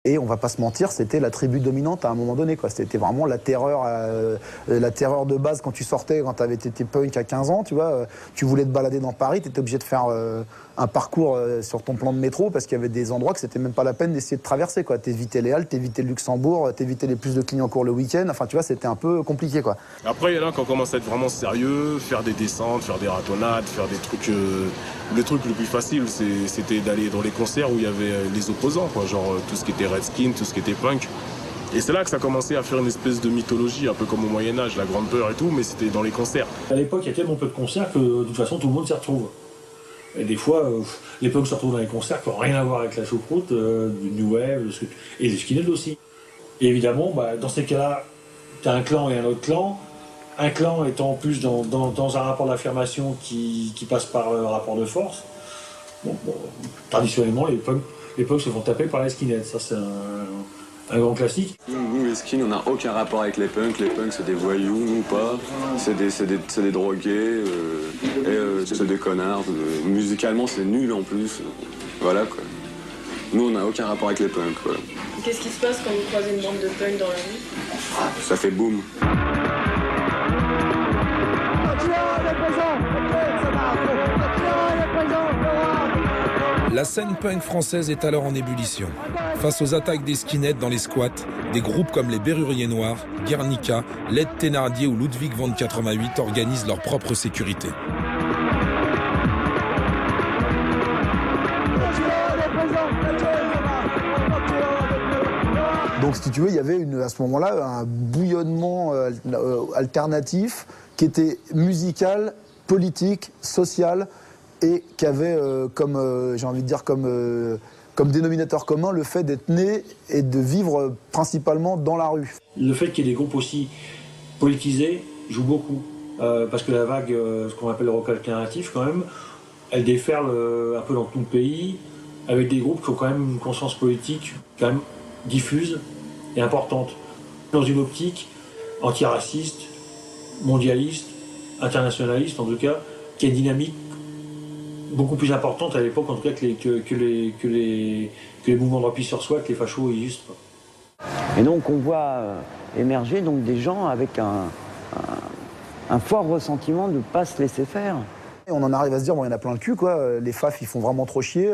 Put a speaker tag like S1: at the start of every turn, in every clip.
S1: Et on va pas se mentir, c'était la tribu dominante à un moment donné, quoi. C'était vraiment la terreur de base quand tu sortais, quand tu avais été punk à 15 ans, tu vois. Tu voulais te balader dans Paris, tu étais obligé de faire un parcours sur ton plan de métro parce qu'il y avait des endroits que c'était même pas la peine d'essayer de traverser, quoi. T'évitais les Halles, t'évitais le Luxembourg, t'évitais les plus de Clignancourt le week-end. Enfin, tu vois, c'était un peu compliqué, quoi.
S2: Après, il y en a qui ont commencé à être vraiment sérieux, faire des descentes, faire des ratonnades, faire des trucs. Le truc le plus facile, c'était d'aller dans les concerts où il y avait les opposants, quoi. Genre tout ce qui était Redskin, tout ce qui était punk. Et c'est là que ça a commencé à faire une espèce de mythologie, un peu comme au Moyen-Âge, la Grande Peur et tout, mais c'était dans les concerts.
S3: À l'époque, il y a tellement peu de concerts que de toute façon, tout le monde s'y retrouve. Et des fois, les punks se retrouvent dans les concerts qui n'ont rien à voir avec la choucroute, du New Wave, et les skinheads aussi. Et évidemment, dans ces cas-là, tu as un clan et un autre clan. Un clan étant en plus dans un rapport d'affirmation qui passe par le rapport de force. Traditionnellement, les punks se font taper par les skinheads. Ça, c'est un grand classique.
S4: Nous, les skins, on n'a aucun rapport avec les punks. Les punks, c'est des voyous, nous pas. C'est des drogués, c'est des connards. Musicalement, c'est nul en plus. Voilà, quoi. Nous, on n'a aucun rapport avec les punks, voilà.
S5: Qu'est-ce qui se passe quand vous croisez une bande de punks dans la rue?
S4: Ça fait boum.
S6: La scène punk française est alors en ébullition. Face aux attaques des skinheads dans les squats, des groupes comme les Berruriers Noirs, Guernica, Led Thénardier ou Ludwig von 88 organisent leur propre sécurité.
S1: Donc, si tu veux, il y avait à ce moment-là un bouillonnement alternatif qui était musical, politique, social et qui avait j'ai envie de dire comme dénominateur commun le fait d'être né et de vivre principalement dans la rue.
S3: Le fait qu'il y ait des groupes aussi politisés joue beaucoup. Parce que la vague, ce qu'on appelle le rock alternatif quand même, elle déferle un peu dans tout le pays avec des groupes qui ont quand même une conscience politique quand même diffuse et importante. Dans une optique antiraciste, mondialiste, internationaliste en tout cas, qui a une dynamique beaucoup plus importante à l'époque en tout cas que les mouvements de repli sur soi, que les fachos et juste.
S7: Et donc on voit émerger donc des gens avec un fort ressentiment de ne pas se laisser faire.
S1: Et on en arrive à se dire, bon, il y en a plein le cul, quoi. Les FAF, ils font vraiment trop chier.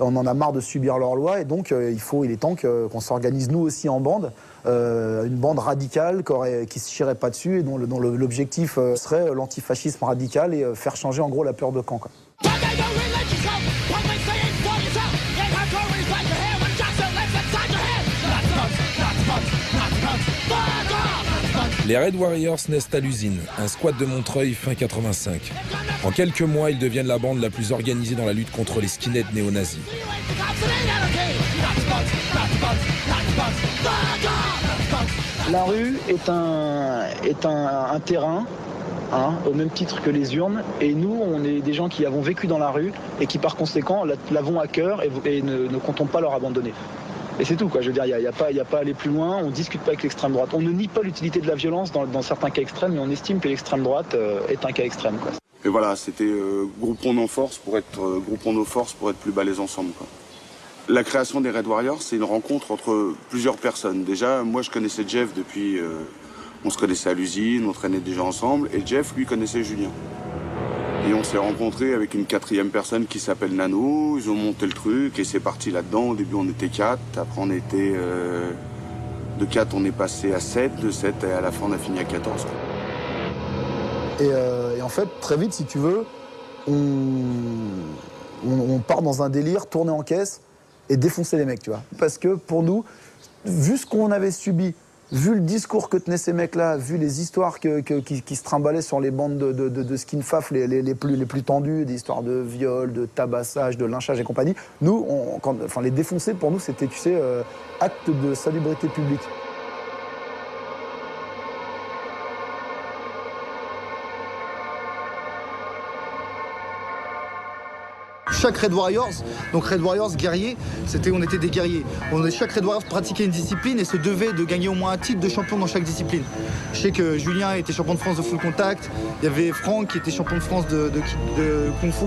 S1: On en a marre de subir leurs lois. Et donc, il est temps qu'on s'organise, nous aussi, en bande. Une bande radicale qui ne se chierait pas dessus et dont l'objectif serait l'antifascisme radical et faire changer, en gros, la peur de camp, quoi.
S6: Les Red Warriors naissent à l'usine, un squat de Montreuil fin 85. En quelques mois, ils deviennent la bande la plus organisée dans la lutte contre les skinheads néo-nazis.
S7: La rue est un terrain, au même titre que les urnes, et nous, on est des gens qui avons vécu dans la rue et qui, par conséquent, l'avons à cœur et ne comptons pas leur abandonner. Et c'est tout, quoi. Je veux dire, il n'y a pas à aller plus loin, on ne discute pas avec l'extrême droite. On ne nie pas l'utilité de la violence dans certains cas extrêmes, mais on estime que l'extrême droite est un cas extrême, quoi.
S4: Et voilà, c'était groupons nos forces pour être plus balèzes ensemble, quoi. La création des Red Warriors, c'est une rencontre entre plusieurs personnes. Déjà, moi, je connaissais Jeff depuis... on se connaissait à l'usine, on traînait déjà ensemble, et Jeff, lui, connaissait Julien. Et on s'est rencontrés avec une quatrième personne qui s'appelle Nano, ils ont monté le truc et c'est parti là-dedans. Au début on était 4, après on était... de 4 on est passé à 7, de 7 et à la fin on a fini à 14.
S1: Et en fait, très vite, si tu veux, on part dans un délire, tourner en caisse et défoncer les mecs, tu vois. Parce que pour nous, vu ce qu'on avait subi, vu le discours que tenaient ces mecs-là, vu les histoires qui se trimballaient sur les bandes de skinfaf les plus tendues, des histoires de viol, de tabassage, de lynchage et compagnie, nous, les défoncer, pour nous, c'était, tu sais, acte de salubrité publique.
S8: Chaque Red Warriors, donc Red Warriors guerriers, on était des guerriers. Chaque Red Warriors pratiquait une discipline et se devait de gagner au moins un titre de champion dans chaque discipline. Je sais que Julien était champion de France de full contact, il y avait Franck qui était champion de France de Kung Fu,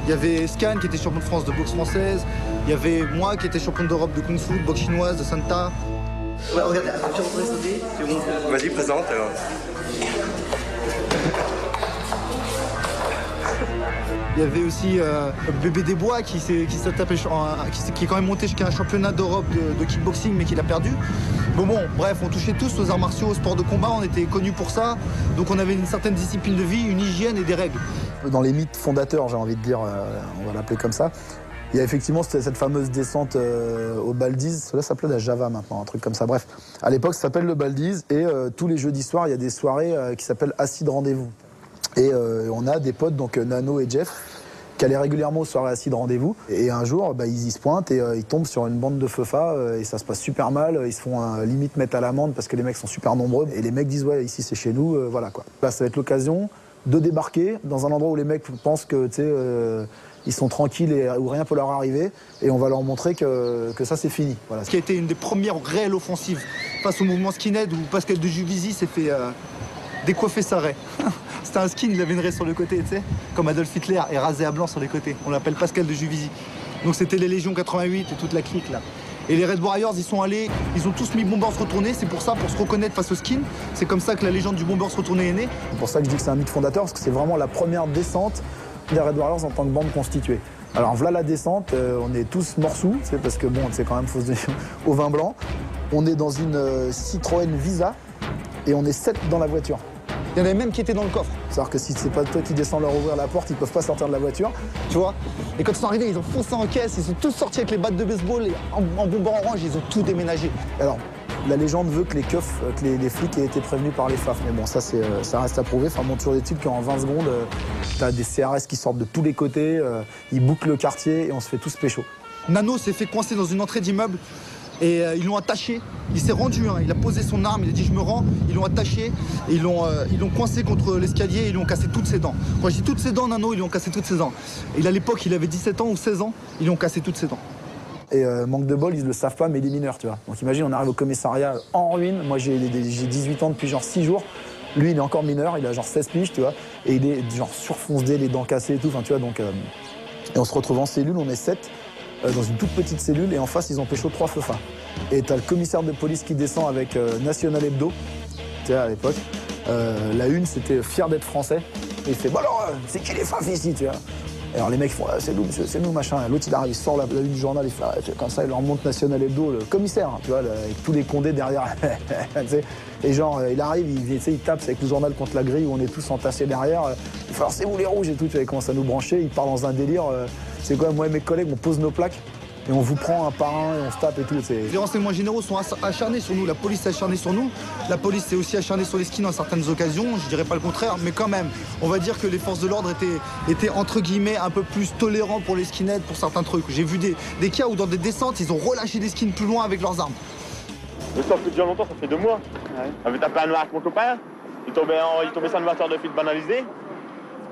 S8: il y avait Scan qui était champion de France de boxe française, Il y avait moi qui étais champion d'Europe de Kung Fu, de boxe chinoise, de Santa.
S9: Ouais, regardez, tu rentrer sauter, c'est bon. Vas-y, présente alors.
S8: Il y avait aussi Bébé Desbois qui est quand même monté jusqu'à un championnat d'Europe de kickboxing mais qu'il a perdu. Bon, bref, on touchait tous aux arts martiaux, aux sports de combat, on était connus pour ça. Donc on avait une certaine discipline de vie, une hygiène et des règles.
S1: Dans les mythes fondateurs, j'ai envie de dire, on va l'appeler comme ça, il y a effectivement cette fameuse descente au Baldiz. Cela s'appelait la Java maintenant, un truc comme ça. Bref, à l'époque, ça s'appelle le Baldiz et tous les jeudis soirs, il y a des soirées qui s'appellent Acide Rendez-vous. Et on a des potes, donc Nano et Jeff, qui allaient régulièrement aux soirées Acide Rendez-vous. Et un jour, ils y se pointent et ils tombent sur une bande de feufa et ça se passe super mal. Ils se font limite mettre à l'amende parce que les mecs sont super nombreux. Et les mecs disent, ouais, ici c'est chez nous, voilà quoi. Là, ça va être l'occasion de débarquer dans un endroit où les mecs pensent que, tu sais, ils sont tranquilles et où rien peut leur arriver. Et on va leur montrer que ça, c'est fini. Voilà.
S8: Ce qui a été une des premières réelles offensives face au mouvement skinhead où Pascal de Juvisy s'est fait décoiffer sa raie. C'était un skin, il avait une raie sur le côté, tu sais, comme Adolf Hitler, et rasé à blanc sur les côtés. On l'appelle Pascal de Juvisy. Donc c'était les Légions 88 et toute la clique là. Et les Red Warriors, ils sont allés, ils ont tous mis Bombers retourné, c'est pour ça, pour se reconnaître face au skin. C'est comme ça que la légende du Bombers retourné est née.
S1: C'est pour ça que je dis que c'est un mythe fondateur, parce que c'est vraiment la première descente des Red Warriors en tant que bande constituée. Alors voilà la descente, on est tous morceaux, parce que bon, c'est quand même faut se dire, au vin blanc. On est dans une Citroën Visa et on est 7 dans la voiture.
S8: Il y en avait même qui étaient dans le coffre.
S1: C'est-à-dire que si c'est pas toi qui descends leur ouvrir la porte, ils peuvent pas sortir de la voiture.
S8: Tu vois. Et quand ils sont arrivés, ils ont foncé en caisse, ils sont tous sortis avec les battes de baseball et en bonbons orange, ils ont tout déménagé.
S1: Alors, la légende veut que les keufs, que les flics aient été prévenus par les FAF. Mais bon, ça reste à prouver. Enfin, bon, toujours des-il qu'en 20 secondes, t'as des CRS qui sortent de tous les côtés, ils bouclent le quartier et on se fait tous pécho.
S8: Nano s'est fait coincer dans une entrée d'immeuble. Et ils l'ont attaché, il s'est rendu, il a posé son arme, il a dit je me rends, ils l'ont attaché, et ils l'ont coincé contre l'escalier et ils lui ont cassé toutes ses dents. Quand je dis toutes ses dents, Nano, ils lui ont cassé toutes ses dents. Et à l'époque, il avait 17 ans ou 16 ans, ils lui ont cassé toutes ses dents.
S1: Et manque de bol, ils ne le savent pas, mais il est mineur, tu vois. Donc imagine, on arrive au commissariat en ruine, moi j'ai 18 ans depuis genre 6 jours, lui il est encore mineur, il a genre 16 piges, tu vois, et il est genre surfoncé, les dents cassées et tout, enfin tu vois, donc... Et on se retrouve en cellule, on est 7. Dans une toute petite cellule et en face ils ont pécho 3 feufas. Et t'as le commissaire de police qui descend avec National Hebdo, tu sais à l'époque. La une c'était fier d'être français. Et il fait bon alors c'est qui les faf ici tu vois. Et alors les mecs font c'est nous monsieur, c'est nous machin. L'autre il arrive, il sort la une du journal, il fait comme ça, il leur montre National Hebdo, le commissaire, hein, tu vois, avec tous les condés derrière. Et genre il arrive, il tape avec le journal contre la grille où on est tous entassés derrière. Il fait alors c'est vous les rouges et tout, tu vois, il commence à nous brancher, il part dans un délire. C'est quoi, moi et mes collègues, on pose nos plaques et on vous prend un par un et on se tape et tout.
S8: Les renseignements généraux sont acharnés sur nous, la police s'est acharnée sur nous. La police s'est aussi acharnée sur les skins dans certaines occasions, je dirais pas le contraire, mais quand même, on va dire que les forces de l'ordre étaient entre guillemets un peu plus tolérants pour les skinheads, pour certains trucs. J'ai vu des cas où dans des descentes, ils ont relâché des skins plus loin avec leurs armes.
S10: Mais ça fait déjà longtemps, ça fait 2 mois. Ouais. J'avais tapé un noir avec mon copain, il tombait sur une voiture de fille banalisée.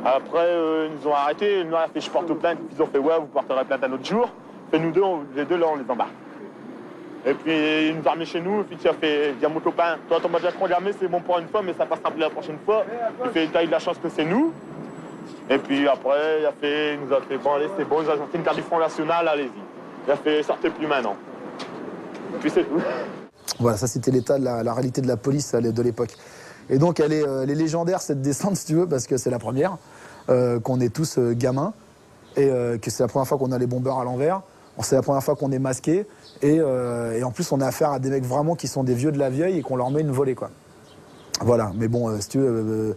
S10: Après, ils nous ont arrêtés, le noir a fait je porte plainte, ils ont fait ouais, vous porterez plainte un autre jour. Et nous deux, les deux là, on les embarque. Et puis, ils nous ont ramenés chez nous, puis il a fait, dit à mon copain, toi, ton déjà programmé, c'est bon pour une fois, mais ça passera plus la prochaine fois. Il fait, t'as eu de la chance que c'est nous. Et puis après, il nous a fait, bon allez, c'est bon, il nous a sorti une carte du Front National, allez-y. Il a fait, sortez plus maintenant. Et puis c'est tout.
S1: Voilà, ça c'était l'état de la réalité de la police de l'époque. Et donc elle est légendaire cette descente si tu veux parce que c'est la première, qu'on est tous gamins et que c'est la première fois qu'on a les bombeurs à l'envers, c'est la première fois qu'on est masqué et en plus on a affaire à des mecs vraiment qui sont des vieux de la vieille et qu'on leur met une volée quoi. Voilà, mais bon si tu veux,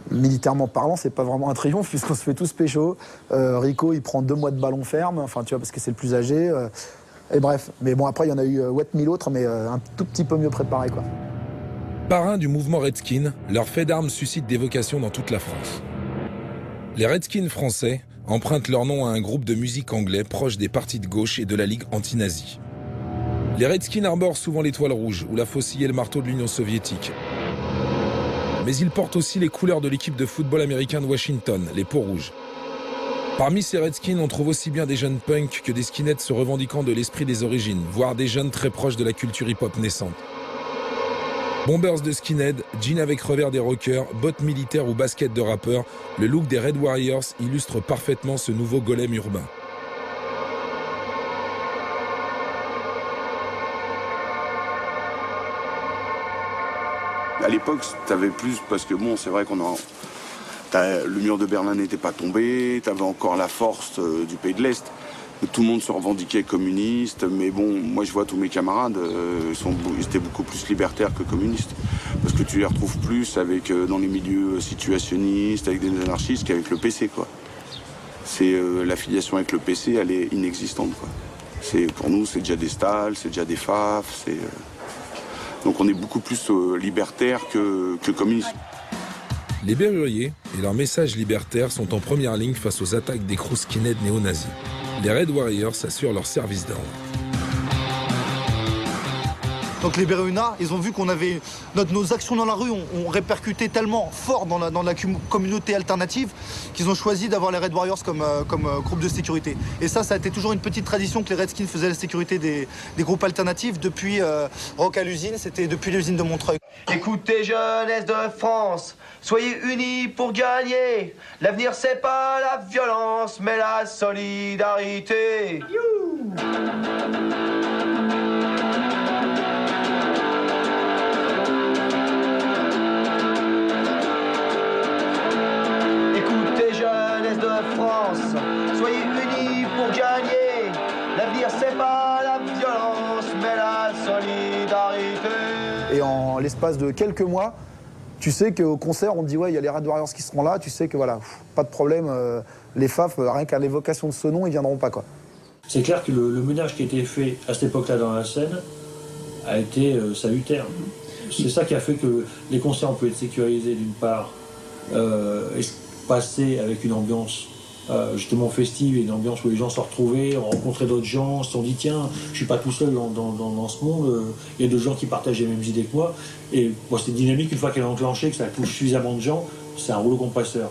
S1: militairement parlant c'est pas vraiment un triomphe puisqu'on se fait tous pécho. Rico il prend 2 mois de ballon ferme, enfin tu vois parce que c'est le plus âgé. Et bref, mais bon après il y en a eu 1000 autres mais un tout petit peu mieux préparés quoi.
S6: Parrains du mouvement Redskin, leur fait d'armes suscite des vocations dans toute la France. Les Redskins français empruntent leur nom à un groupe de musique anglais proche des partis de gauche et de la Ligue anti-nazie. Les Redskins arborent souvent l'étoile rouge ou la faucille et le marteau de l'Union soviétique. Mais ils portent aussi les couleurs de l'équipe de football américain de Washington, les peaux rouges. Parmi ces Redskins, on trouve aussi bien des jeunes punks que des skinheads se revendiquant de l'esprit des origines, voire des jeunes très proches de la culture hip-hop naissante. Bombers de skinhead, jeans avec revers des rockers, bottes militaires ou baskets de rappeurs, le look des Red Warriors illustre parfaitement ce nouveau golem urbain.
S4: À l'époque, t'avais plus, parce que bon, c'est vrai le mur de Berlin n'était pas tombé, t'avais encore la force du pays de l'Est. Tout le monde se revendiquait communiste, mais bon, moi je vois tous mes camarades, ils étaient beaucoup plus libertaires que communistes. Parce que tu les retrouves plus dans les milieux situationnistes, avec des anarchistes, qu'avec le PC, quoi. L'affiliation avec le PC, elle est inexistante, quoi. Pour nous, c'est déjà des Stal, c'est déjà des FAF, donc on est beaucoup plus libertaire que communiste.
S6: Les Berruriers et leurs messages libertaires sont en première ligne face aux attaques des crews skinhead néo-nazis. Les Red Warriors assurent leur service d'ordre.
S8: Donc les Berrunas, ils ont vu qu'on avait nos actions dans la rue ont répercuté tellement fort dans la communauté alternative qu'ils ont choisi d'avoir les Red Warriors comme groupe de sécurité. Et ça a été toujours une petite tradition que les Redskins faisaient la sécurité des groupes alternatifs depuis Rock à l'usine, c'était depuis l'usine de Montreuil.
S9: Écoutez, jeunesse de France, soyez unis pour gagner. L'avenir, c'est pas la violence, mais la solidarité. Écoutez, jeunesse de France, soyez unis pour gagner. L'avenir, c'est pas la violence, mais la solidarité.
S1: Et en l'espace de quelques mois, tu sais qu'au concert, on te dit ouais, il y a les Red Warriors qui seront là, tu sais que voilà, pas de problème, les FAF, rien qu'à l'évocation de ce nom, ils viendront pas, quoi.
S3: C'est clair que le ménage qui a été fait à cette époque-là dans la scène a été salutaire. C'est ça qui a fait que les concerts ont pu être sécurisés d'une part, et passer avec une ambiance justement festive et une ambiance où les gens se retrouvaient, ont rencontré d'autres gens, se sont dit tiens, je suis pas tout seul dans ce monde, il y a d'autres gens qui partagent les mêmes idées que moi. Et moi, cette dynamique, une fois qu'elle est enclenchée, que ça touche suffisamment de gens, c'est un rouleau compresseur.